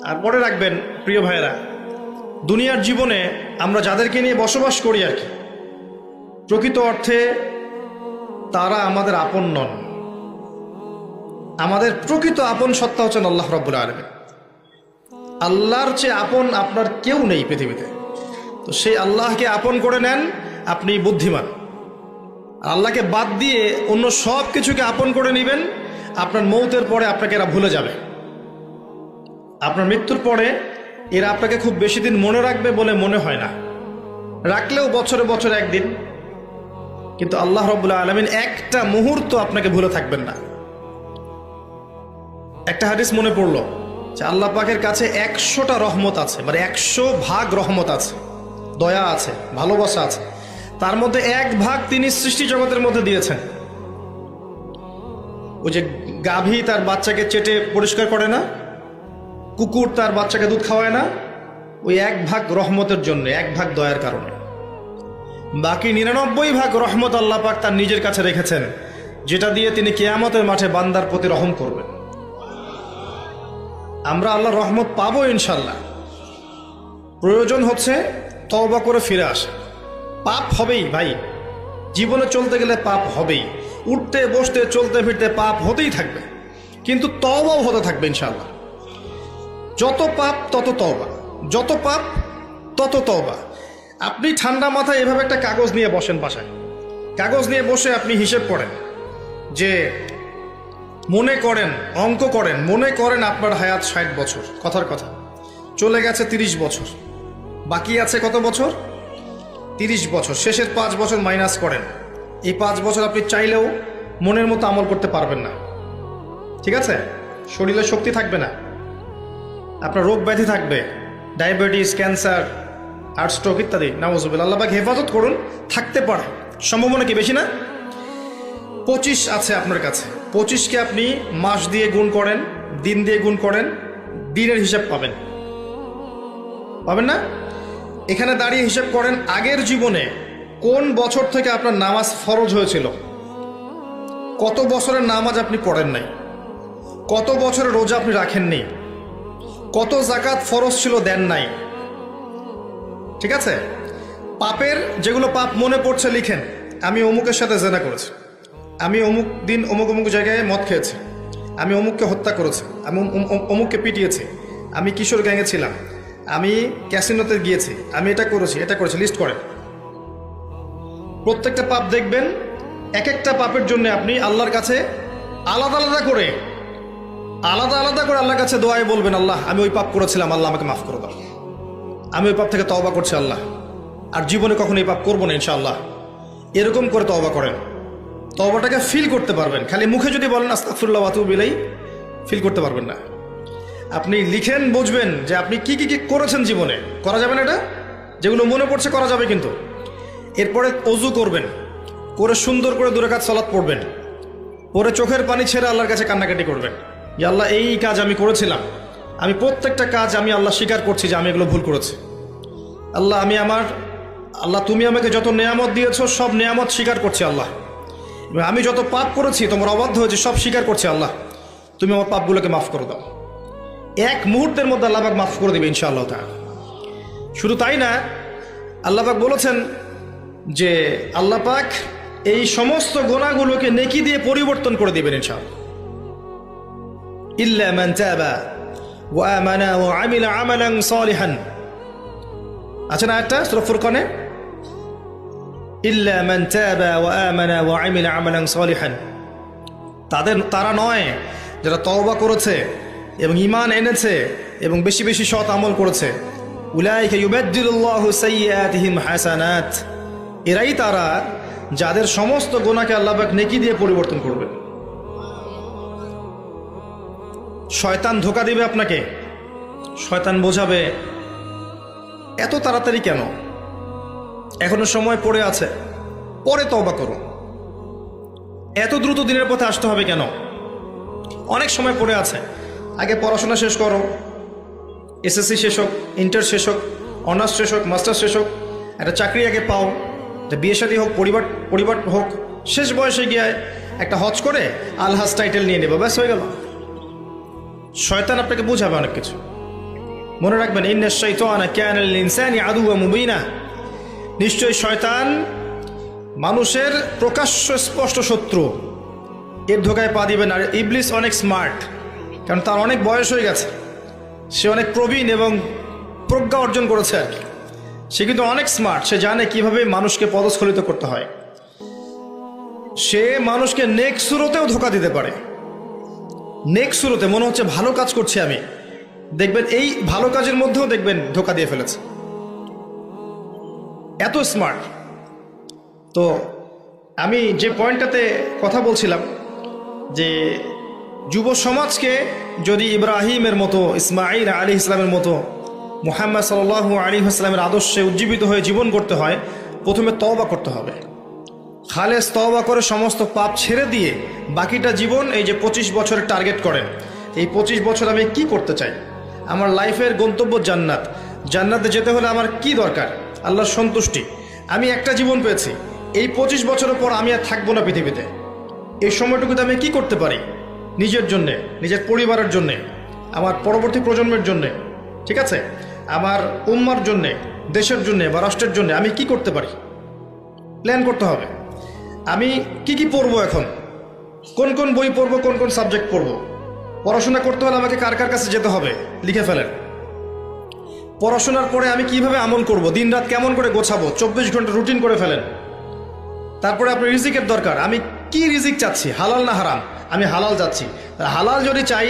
আর মনে রাখবেন প্রিয় ভাইয়েরা, দুনিয়ার জীবনে আমরা যাদেরকে নিয়ে বসবাস করি আর কি, প্রকৃত অর্থে তারা আমাদের আপন নন। আমাদের প্রকৃত আপন সত্তা হচ্ছেন আল্লাহ রাব্বুল আলামিন। আল্লাহর চেয়ে আপন আপনার কেউ নেই পৃথিবীতে। তো সেই আল্লাহকে আপন করে নেন, আপনি বুদ্ধিমান। আল্লাহকে বাদ দিয়ে অন্য সব কিছুকে আপন করে নেবেন, আপনার মৌতের পরে আপনাকে এরা ভুলে যাবে। আপনার মৃত্যুর পরে এরা আপনাকে খুব বেশি দিন মনে রাখবে বলে মনে হয় না, রাখলেও বছরে বছরে একদিন। কিন্তু আল্লাহ রাব্বুল আলামিন একটা মুহূর্ত আপনাকে ভুলে থাকবেন না। একটা হাদিস মনে পড়লো যে আল্লাহ পাকের কাছে 100টা রহমত আছে, মানে 100 ভাগ রহমত আছে, দয়া আছে, ভালোবাসা আছে। তার মধ্যে 1 ভাগ তিনি সৃষ্টি জগতের মধ্যে দিয়েছেন। ওই যে গাভী তার বাচ্চাকে চেটে পরিষ্কার করে না, কুকুর তার বাচ্চাকে দুধ খাওয়ায় না, ওই 1 ভাগ রহমতের জন্য, 1 ভাগ দয়ার কারণে। বাকি 99 ভাগ রহমত আল্লাহ পাক তার নিজের কাছে রেখেছেন, যেটা দিয়ে তিনি কিয়ামতের মাঠে বান্দার প্রতি রহম করবেন। আমরা আল্লাহর রহমত পাবো ইনশাল্লাহ। প্রয়োজন হচ্ছে তওবা করে ফিরে আসা। পাপ হবেই ভাই, জীবনে চলতে গেলে পাপ হবেই, উঠতে বসতে চলতে ফিরতে পাপ হতেই থাকবে, কিন্তু তওবাও হতে থাকবে ইনশাল্লাহ। যত পাপ তত তওবা, যত পাপ তত তওবা। আপনি ঠান্ডা মাথায় এভাবে একটা কাগজ নিয়ে বসেন বাসায়, কাগজ নিয়ে বসে আপনি হিসেব করেন যে, মনে করেন, অঙ্ক করেন, মনে করেন আপনার হায়াত 60 বছর, কথার কথা চলে গেছে 30 বছর, বাকি আছে কত বছর? 30 বছর। শেষের 5 বছর মাইনাস করেন। এই 5 বছর আপনি চাইলেও মনের মতো আমল করতে পারবেন না, ঠিক আছে? শরীরে শক্তি থাকবে না, আপনার রোগ ব্যাধি থাকবে, ডায়াবেটিস, ক্যান্সার, হার্ট স্ট্রোক ইত্যাদি। নাউজুবিল্লাহ, আল্লাহ পাক হেফাজত করুন। থাকতে পারে, সম্ভাবনা কি বেশি না? 25 আছে আপনার কাছে, 25কে আপনি মাস দিয়ে গুণ করেন, দিন দিয়ে গুণ করেন, দিনের হিসাব পাবেন, পাবেন না? এখানে দাঁড়িয়ে হিসাব করেন আগের জীবনে কোন বছর থেকে আপনার নামাজ ফরজ হয়েছিল, কত বছরের নামাজ আপনি পড়েন নাই, কত বছরের রোজা আপনি রাখেননি, কত জাকাত ফরজ ছিল দেন নাই, ঠিক আছে? পাপের যেগুলো পাপ মনে পড়ছে লিখেন। আমি অমুকের সাথে জেনা করেছি, আমি অমুক দিন অমুক অমুক জায়গায় মদ খেয়েছি, আমি অমুককে হত্যা করেছি, আমি অমুককে পিটিয়েছি, আমি কিশোর গ্যাংয়ে ছিলাম, আমি ক্যাসিনোতে গিয়েছি, আমি এটা করেছি, এটা করেছি, লিস্ট করেন। প্রত্যেকটা পাপ দেখবেন, এক একটা পাপের জন্য আপনি আল্লাহর কাছে আলাদা আলাদা করে আল্লাহর কাছে দোয়ায় বলবেন, আল্লাহ আমি ওই পাপ করেছিলাম, আল্লাহ আমাকে মাফ করে দাও, আমি ওই পাপ থেকে তওবা করছি আল্লাহ, আর জীবনে কখনো এই পাপ করবো না ইনশাআল্লাহ। এরকম করে তওবা করেন, তওবাটাকে ফিল করতে পারবেন। খালি মুখে যদি বলেন আস্তাগফিরুল্লাহ ওয়া আতুবু ইলাইহি, ফিল করতে পারবেন না। আপনি লিখেন, বুঝবেন যে আপনি কি কি করেছেন জীবনে। করা যাবে না এটা, যেগুলো মনে পড়ছে করা যাবে কিন্তু। এরপরে অজু করবেন, করে সুন্দর করে 2 রাকাত সালাত পড়বেন, পরে চোখের পানি ছেড়ে আল্লাহর কাছে কান্নাকাটি করবেন, ইয়া আল্লাহ এই কাজ আমি করেছিলাম, আমি প্রত্যেকটা কাজ আমি আল্লাহ স্বীকার করছি যে আমি এগুলো ভুল করেছি। আল্লাহ তুমি আমাকে যত নেয়ামত দিয়েছো সব নেয়ামত স্বীকার করছি আল্লাহ। আমি যত পাপ করেছি, তোমার অবাধ্য হয়েছে, সব স্বীকার করছি আল্লাহ, তুমি আমার পাপগুলোকে মাফ করে দাও। 1 মুহূর্তের মধ্যে আল্লাহ পাক মাফ করে দেবে ইনশাআল্লাহ তাআলা। শুধু তাই না, আল্লাহ পাক বলেছেন যে আল্লাহ পাক এই সমস্ত গুনাহগুলোকে নেকি দিয়ে পরিবর্তন করে দিবেন ইনশাআল্লাহ। ইল্লা মান তাবা ওয়া আমানা ওয়া আমিলা আমালান সালিহান, আছে না একটা সূরা ফুরকানে, ইল্লা মান তাবা ওয়া আমানা ওয়া আমিলা আমালান সালিহান। তারা নয় যারা তওবা করেছে এবং ঈমান এনেছে এবং বেশি বেশি সৎ আমল করেছে। উলাইকা ইউবাদদিলুল্লাহু সাইয়্যাতিহিম হাসানাত, এরাই তারা যাদের সমস্ত গুনাহকে আল্লাহ পাক নেকি দিয়ে পরিবর্তন করবে। শয়তান ধোঁকা দিবে আপনাকে, শয়তান বোঝাবে এত তাড়াতাড়ি কেন, এখনো সময় পড়ে আছে, পরে তওবা করো, এত দ্রুত দিনের পথে আসতে হবে কেন, অনেক সময় পড়ে আছে, আগে পড়াশোনা শেষ করো, এসএসসি শেষ হোক, ইন্টার শেষ হোক, অনার্স শেষ হোক, মাস্টার্স শেষ হোক, একটা চাকরি আগে পাও, বিয়ে শাদী হোক, পরিবার হোক, শেষ বয়সে গিয়ে একটা হজ করে আলহাজ টাইটেল নিয়ে নেব, ব্যাস হয়ে গেল। শয়তান আপনাকে বুঝাবে অনেক কিছু। মনে রাখবেন, ইন্নাশ শাইতানা কানা লিল ইনসানি আদুওয়াম মুবিনা, নিশ্চয়ই শয়তান মানুষের প্রকাশ্য স্পষ্ট শত্রু, এর ধোকায় পা দিবেন। আর ইবলিস অনেক স্মার্ট, কারণ তার অনেক বয়স হয়ে গেছে, সে অনেক প্রবীণ এবং প্রজ্ঞা অর্জন করেছে আর কি। সে কিন্তু অনেক স্মার্ট, সে জানে কিভাবে মানুষকে পদস্খলিত করতে হয়। সে মানুষকে নেক সুরতেও ধোকা দিতে পারে। নেক সুরতে মনে হচ্ছে ভালো কাজ করছি আমি, দেখবেন এই ভালো কাজের মধ্যেও দেখবেন ধোকা দিয়ে ফেলেছে, এত স্মার্ট। তো আমি যে পয়েন্টটাতে কথা বলছিলাম যে যুব সমাজকে যদি ইব্রাহিমের মতো, ইসমাঈল আলাইহিস সালামের মতো, মুহাম্মদ সাল্লাল্লাহু আলাইহি ওয়াসাল্লামের আদর্শে উজ্জীবিত হয়ে জীবন করতে হয়, প্রথমে তওবা করতে হবে। খালেস তওবা করে সমস্ত পাপ ছেড়ে দিয়ে বাকিটা জীবন, এই যে 25 বছরের টার্গেট করেন, এই 25 বছর আমি কি করতে চাই, আমার লাইফের গন্তব্য জান্নাত, জান্নাতে যেতে হলে আমার কি দরকার, আল্লাহর সন্তুষ্টি। আমি একটা জীবন পেয়েছি, এই 25 বছরের পর আমি আর থাকবো না পৃথিবীতে। এই সময়টুকুতে আমি কি করতে পারি নিজের জন্যে, নিজের পরিবারের জন্যে, আমার পরবর্তী প্রজন্মের জন্যে, ঠিক আছে, আমার উম্মার জন্যে, দেশের জন্যে বা রাষ্ট্রের জন্যে আমি কি করতে পারি, প্ল্যান করতে হবে। আমি কি পড়বো, এখন কোন কোন বই পড়বো, কোন কোন সাবজেক্ট পড়বো। পড়াশোনা করতে হলে আমাকে কার কার কাছে যেতে হবে লিখে ফেলেন। পড়াশোনার পরে আমি কিভাবে আমল করব, দিন রাত কেমন করে গোছাবো, 24 ঘন্টা রুটিন করে ফেলেন। তারপরে আপনার রিজিকের দরকার, আমি কি রিজিক চাচ্ছি, হালাল না হারাম, আমি হালাল যাচ্ছি। হালাল যদি চাই,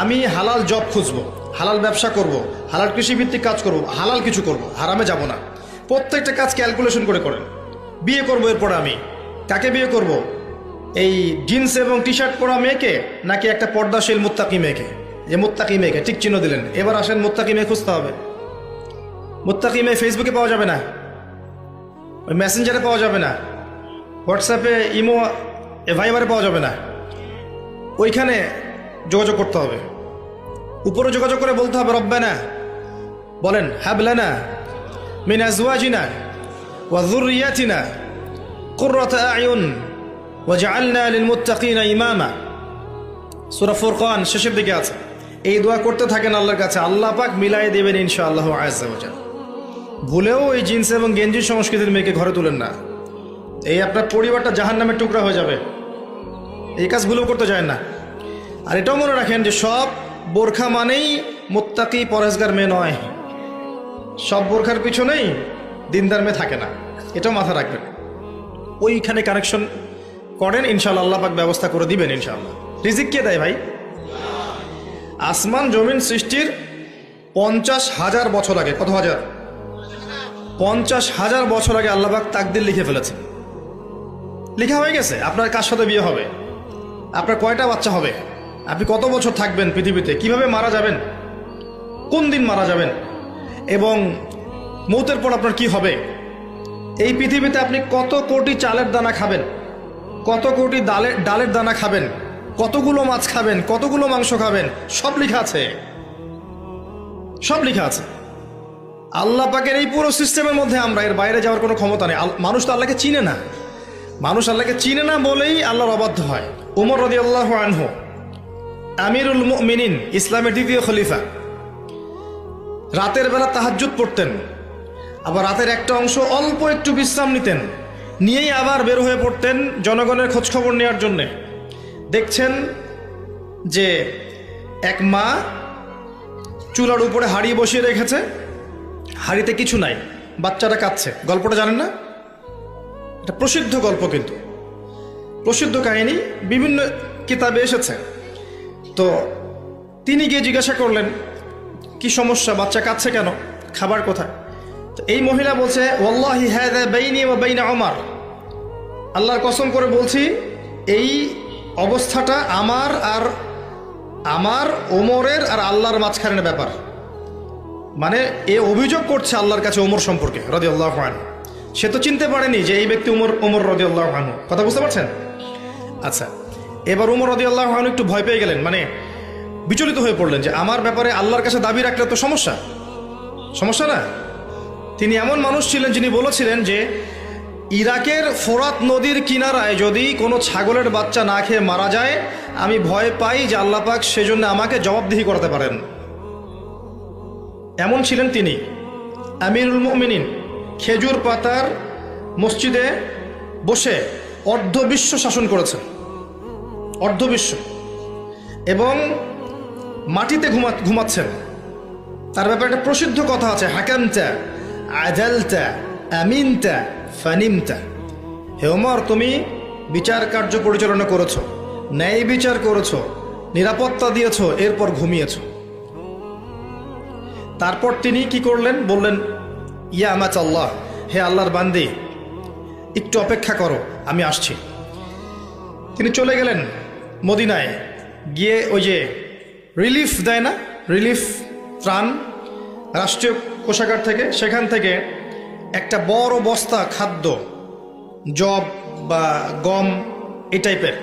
আমি হালাল জব খুঁজবো, হালাল ব্যবসা করব, হালাল কৃষিভিত্তিক কাজ করব, হালাল কিছু করব, হারামে যাব না। প্রত্যেকটা কাজ ক্যালকুলেশন করে করেন। বিয়ে করবো, এরপরে আমি কাকে বিয়ে করব, এই জিন্স এবং টি শার্ট পরা মেয়েকে নাকি একটা পর্দাশীল মুত্তাকি মেয়েকে? যে মুত্তাকি মেয়েকে ঠিক চিহ্ন দিলেন, এবার আসেন মুত্তাকি মেয়ে খুঁজতে হবে। মুত্তাকি মেয়ে ফেসবুকে পাওয়া যাবে না, ওই মেসেঞ্জারে পাওয়া যাবে না, হোয়াটসঅ্যাপে, ইমো, ভাইবারে পাওয়া যাবে না, ওইখানে যোগাযোগ করতে হবে। উপরে যোগাযোগ করে বলতে হবে, রব্বানা, বলেন, হাব লানা মিন আজওয়াজিনা ওয়া যুররিয়াতিনা কুররাতা আয়ুন ওয়াজআলনা লিল মুত্তাকিনা ইমামা। সূরা ফুরকান শেষের দিকে আছে। এই দোয়া করতে থাকেন আল্লাহর কাছে, আল্লাহ পাক মিলাই দেবেন ইনশাআল্লাহু আযজা ওয়া জাল্লা। ভুলেও এই জিন্স এবং গেঞ্জি সংস্কৃতির মেয়েকে ঘরে তুলেন না, এই আপনার পরিবারটা জাহান্নামের টুকরা হয়ে যাবে। এই কাজ ভুলেও করতে যায় না। আর এটাও মনে রাখেন যে সব বোরখা মানেই মুত্তাকি পরহেজগার মেয়ে নয়, সব বোরখার পিছনেই দিনদার মেয়ে থাকে না, এটাও মাথা রাখবেন। ওইখানে কানেকশন করেন, ইনশাআল্লাহ আল্লাহ পাক ব্যবস্থা করে দিবেন ইনশাআল্লাহ। রিজিক কে দেয় ভাই? আসমান জমিন সৃষ্টির 50,000 বছর আগে, কত হাজার? 50,000 বছর আগে আল্লাহ পাক তাকদির লিখে ফেলেছে, লেখা হয়ে গেছে আপনার কার সাথে বিয়ে হবে, আপনার কয়টা বাচ্চা হবে, আপনি কত বছর থাকবেন পৃথিবীতে, কিভাবে মারা যাবেন, কোন দিন মারা যাবেন, এবং মৌতের পর আপনার কি হবে। এই পৃথিবীতে আপনি কত কোটি চালের দানা খাবেন, কত কোটি ডালের দানা খাবেন, কতগুলো মাছ খাবেন, কতগুলো মাংস খাবেন, সব লেখা আছে, সব লেখা আছে। আল্লাহ পাকের এই পুরো সিস্টেমের মধ্যে আমরা, এর বাইরে যাওয়ার কোনো ক্ষমতা নেই। মানুষ তো আল্লাহকে চিনে না, মানুষ আল্লাহকে চিনে না বলেই আল্লাহর অবাধ্য হয়। উমর রাদিয়াল্লাহু আনহু আমিরুল মুমিনিন, ইসলামের দ্বিতীয় খলিফা, রাতের বেলা তাহাজ্জুদ পড়তেন, আবার রাতের একটা অংশ অল্প একটু বিশ্রাম নিতেন, নিয়েই আবার বের হয়ে পড়তেন জনগণের খোঁজখবর নেওয়ার জন্যে। দেখছেন যে এক মা চুলার উপরে হাঁড়ি বসিয়ে রেখেছে, হাঁড়িতে কিছু নাই, বাচ্চাটা কাঁদছে। গল্পটা জানেন না? এটা প্রসিদ্ধ গল্প, কিন্তু প্রসিদ্ধ কাহিনী, বিভিন্ন কিতাবে এসেছে। তো তিনি গিয়ে জিজ্ঞাসা করলেন, কি সমস্যা, বাচ্চা কাঁদছে কেন, খাবার কোথায়? তো এই মহিলা বলছে, ওয়াল্লাহি হাযা বাইনি ওয়া বাইনা ওমর, আল্লাহর কসম করে বলছি এই অবস্থাটা আমার ওমরের আর আল্লাহর মাঝখানের ব্যাপার। মানে এ অভিযোগ করছে আল্লাহর কাছে ওমর সম্পর্কে রাদিয়াল্লাহু আনহু। সে তো চিনতে পারেনি যে এই ব্যক্তি ওমর রাদিয়াল্লাহু আনহু। কথা বুঝতে পারছেন? আচ্ছা, এবার ওমর রাদিয়াল্লাহু আনহু একটু ভয় পেয়ে গেলেন, মানে বিচলিত হয়ে পড়লেন যে আমার ব্যাপারে আল্লাহর কাছে দাবি রাখলে তো সমস্যা না। তিনি এমন মানুষ ছিলেন যিনি বলেছিলেন যে ইরাকের ফোরাত নদীর কিনারায় যদি কোনো ছাগলের বাচ্চা না খেয়ে মারা যায়, আমি ভয় পাই যে আল্লাহ পাক সেজন্য আমাকে জবাবদিহি করাতে পারেন। এমন ছিলেন তিনি আমিরুল মুমিনিন। খেজুর পাতার মসজিদে বসে অর্ধবিশ্ব শাসন করেছেন, অর্ধবিশ্ব, এবং মাটিতে ঘুমাচ্ছেন। তার ব্যাপারে একটা প্রসিদ্ধ কথা আছে, হাকামতা আদালতা আমিনতা ফানিমতা। হে ওমর, তুমি বিচার কার্য পরিচালনা করেছো, ন্যায় বিচার করেছো, নিরাপত্তা দিয়েছো, এরপর ঘুমিয়েছো। তারপর তিনি কি করলেন? বললেন, ইয়া আমাত আল্লাহ, হে আল্লাহর বান্দি, একটু অপেক্ষা করো, আমি আসছি। তিনি চলে গেলেন মদিনায়, গিয়ে ওই যে রিলিফ দেয় না, রিলিফ ত্রাণ রাষ্ট্রীয় কোষাগার থেকে, সেখান থেকে একটা বড় বস্তা খাদ্য, জব বা গম এই টাইপের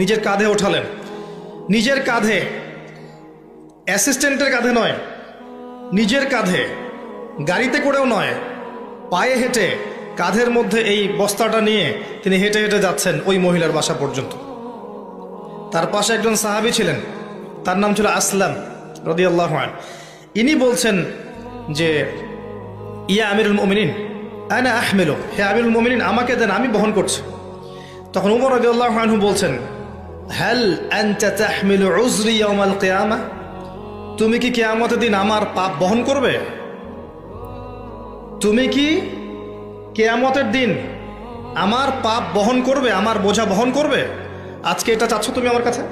নিজের কাঁধে ওঠালেন। নিজের কাঁধে, অ্যাসিস্ট্যান্টের কাঁধে নয়, নিজের কাঁধে, গাড়িতে করেও নয়, পায়ে হেঁটে কাঁধের মধ্যে এই বস্তাটা নিয়ে তিনি হেঁটে হেঁটে যাচ্ছেন ওই মহিলার বাসা পর্যন্ত। তার পাশে একজন সাহাবী ছিলেন, তার নাম ছিল আসলাম রাদিয়াল্লাহু আনহু। ইনি বলছেন যে, ইয়া আমিরুল মুমিনিন আনা আহমিলু, হে আমিরুল মুমিনিন, আমাকে দেন, আমি বহন করছি। তখন উমর রাদিয়াল্লাহু আনহু বলছেন, হাল আনতা তাহমিলু উযরি ইয়াউমাল কিয়ামাহ, তুমি কি কিয়ামতের দিন আমার পাপ বহন করবে? তুমি কি কিয়ামতের দিন আমার পাপ বহন করবে, আমার বোঝা বহন করবে? আজকে এটা চাচ্ছ তুমি আমার কাছে?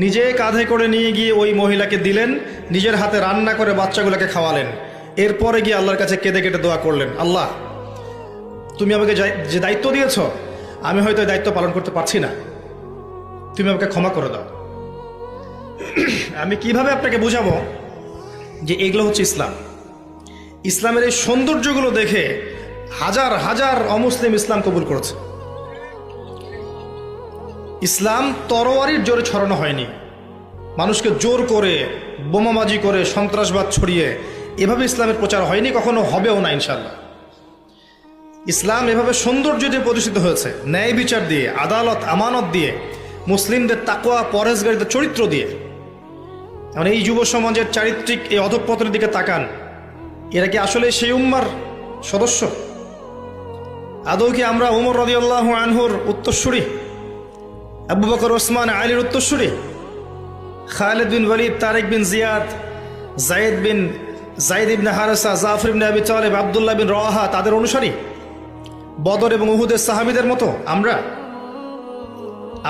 নিজে কাঁধে করে নিয়ে গিয়ে ওই মহিলাকে দিলেন, নিজের হাতে রান্না করে বাচ্চাগুলোকে খাওয়ালেন। এরপরে গিয়ে আল্লাহর কাছে কেঁদে কেটে দোয়া করলেন, আল্লাহ, তুমি আমাকে যে দায়িত্ব দিয়েছ, আমি হয়তো এই দায়িত্ব পালন করতে পারছি না, তুমি আমাকে ক্ষমা করে দাও। আমি কিভাবে আপনাকে বুঝাবো যে এগুলো হচ্ছে ইসলাম? ইসলামের এই সৌন্দর্যগুলো দেখে হাজার হাজার অমুসলিম ইসলাম কবুল করেছে। ইসলাম তরোয়ারির জোরে ছড়ানো হয়নি, মানুষকে জোর করে, বোমাবাজি করে, সন্ত্রাসবাদ ছড়িয়ে এভাবে ইসলামের প্রচার হয়নি, কখনো হবেও না ইনশাল্লাহ। ইসলাম এভাবে সৌন্দর্য দিয়ে প্রতিষ্ঠিত হয়েছে, ন্যায় বিচার দিয়ে, আদালত আমানত দিয়ে, মুসলিমদের তাকওয়া পরহেজগারিতার চরিত্র দিয়ে। মানে এই যুব সমাজের চারিত্রিক এই অধঃপতনের দিকে তাকান, এরা কি আসলে সেই উম্মার সদস্য? আদৌ কি আমরা ওমর রাদিয়াল্লাহু আনহুর উত্তরসূরি, আবু বকর ওসমান আলীর উত্তরসূরি, খালিদ বিন ওয়ালিদ, তারেক বিন জিয়াদ, জায়েদ ইবনে হারেসা, জাফর ইবনে আবি তালেব, আব্দুল্লাহ বিন রওয়াহা তাদের অনুসারী, বদর এবং উহুদের সাহাবীদের মতো আমরা?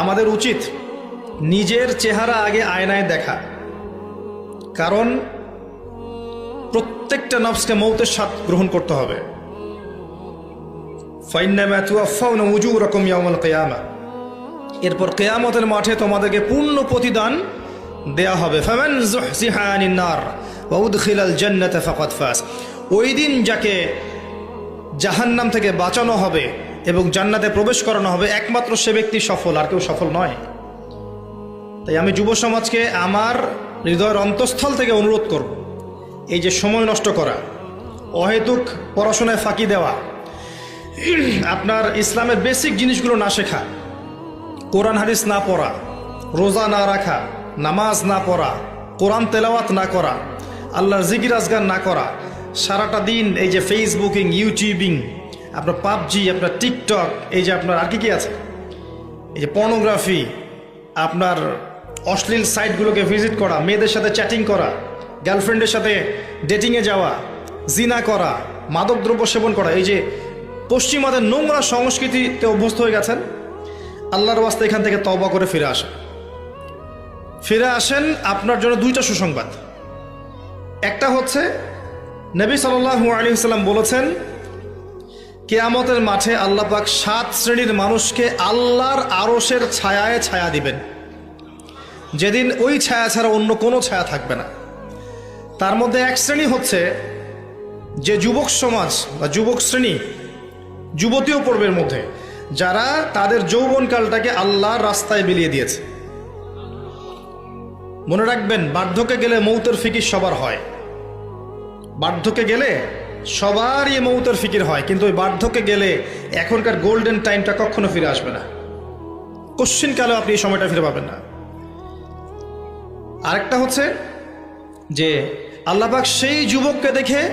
আমাদের উচিত নিজের চেহারা আগে আয়নায় দেখা, কারণ প্রত্যেকটা নফসকে মৌতের স্বাদ গ্রহণ করতে হবে। ফাইন্নামা তুওয়াফাউনা উজুরাকুম ইয়াউমাল কিয়ামা, এরপর কিয়ামতের মাঠে তোমাদেরকে পূর্ণ প্রতিদান দেয়া হবে। ফামান যুহজিহা আনিন নার ওয়া উদখিলাল জান্নাতা ফাকাদ ফাজ, ওই দিন যাকে জাহান্নাম থেকে বাঁচানো হবে এবং জান্নাতে প্রবেশ করানো হবে, একমাত্র সে ব্যক্তি সফল, আর কেউ সফল নয়। তাই আমি যুব সমাজকে আমার হৃদয়ের অন্তঃস্থল থেকে অনুরোধ করব, এই যে সময় নষ্ট করা, অহেতুক পড়াশোনায় ফাঁকি দেওয়া, আপনার ইসলামের বেসিক জিনিসগুলো না শেখা, কোরআন হাদিস না পড়া, রোজা না রাখা, নামাজ না পড়া, কোরআন তেলাওয়াত না করা, আল্লাহর জিকির আজগার না করা, সারাটা দিন এই যে ফেসবুকিং, ইউটিউবিং, আপনার পাবজি, আপনার টিকটক, এই যে আপনার আর কি আছে, এই যে পর্নোগ্রাফি, আপনার অশ্লীল সাইটগুলোকে ভিজিট করা, মেয়েদের সাথে চ্যাটিং করা, গার্লফ্রেন্ডের সাথে ডেটিংয়ে যাওয়া, জিনা করা, মাদকদ্রব্য সেবন করা, এই যে পশ্চিমাদের নোংরা সংস্কৃতিতে অভ্যস্ত হয়ে গেছেন, আল্লাহর ওয়াস্তে এখান থেকে তওবা করে ফিরে আসেন। ফিরে আসেন, আপনার জন্য দুইটা সুসংবাদ। একটা হচ্ছে, নবী সাল্লাল্লাহু আলাইহি ওয়াসাল্লাম বলেছেন, কিয়ামতের মাঠে আল্লাহ পাক 7 শ্রেণীর মানুষকে আল্লাহর আরশের ছায়ায় ছায়া দিবেন, যেদিন ওই ছায়া ছাড়া অন্য কোনো ছায়া থাকবে না। তার মধ্যে এক শ্রেণী হচ্ছে যে যুবক সমাজ বা যুবক শ্রেণী, যুবতীও পর্বের মধ্যে, যারা তাদের যৌবনকালটাকে আল্লাহর রাস্তায় বিলিয়ে দিয়েছে। মনে রাখবেন, বার্ধক্যে গেলে মৌতের ফিকির সবার হয়, বার্ধক্যে গেলে সবারই মৌতের ফিকির হয়, কিন্তু ওই বার্ধক্যে গেলে এখনকার গোল্ডেন টাইমটা কখনো ফিরে আসবে না, কশ্চিনকালেও আপনি এই সময়টা ফিরে পাবেন না। আরেকটা হচ্ছে যে আল্লাহ পাক সেই যুবককে দেখে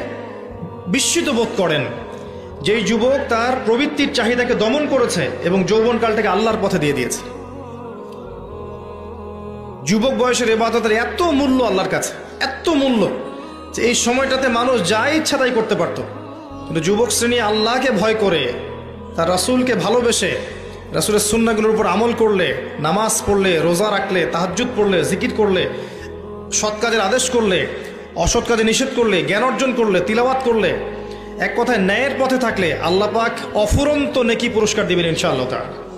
বিস্মিত বোধ করেন, যেই যুবক তার প্রবৃত্তির চাহিদাকে দমন করেছে এবং যৌবনকালটাকে আল্লাহর পথে দিয়ে দিয়েছে। যুবক বয়সের ইবাদতের এত মূল্য আল্লাহর কাছে, এত মূল্য যে এই সময়টাতে মানুষ যা ইচ্ছা তাই করতে পারত। কিন্তু যুবক শ্রেণী আল্লাহকে ভয় করে, তার রাসূলকে ভালোবেসে, রাসূলের সুন্নাহগুলোর উপর আমল করলে, নামাজ পড়লে, রোজা রাখলে, তাহাজ্জুদ পড়লে, জিকির করলে, সৎ কাজের আদেশ করলে, অসৎ কাজে নিষেধ করলে, জ্ঞান অর্জন করলে, তিলাওয়াত করলে, এক কথায় ন্যায়ের পথে থাকলে আল্লাহ পাক অফুরন্ত নেকি পুরস্কার দিবেন ইনশাআল্লাহ তাআলা।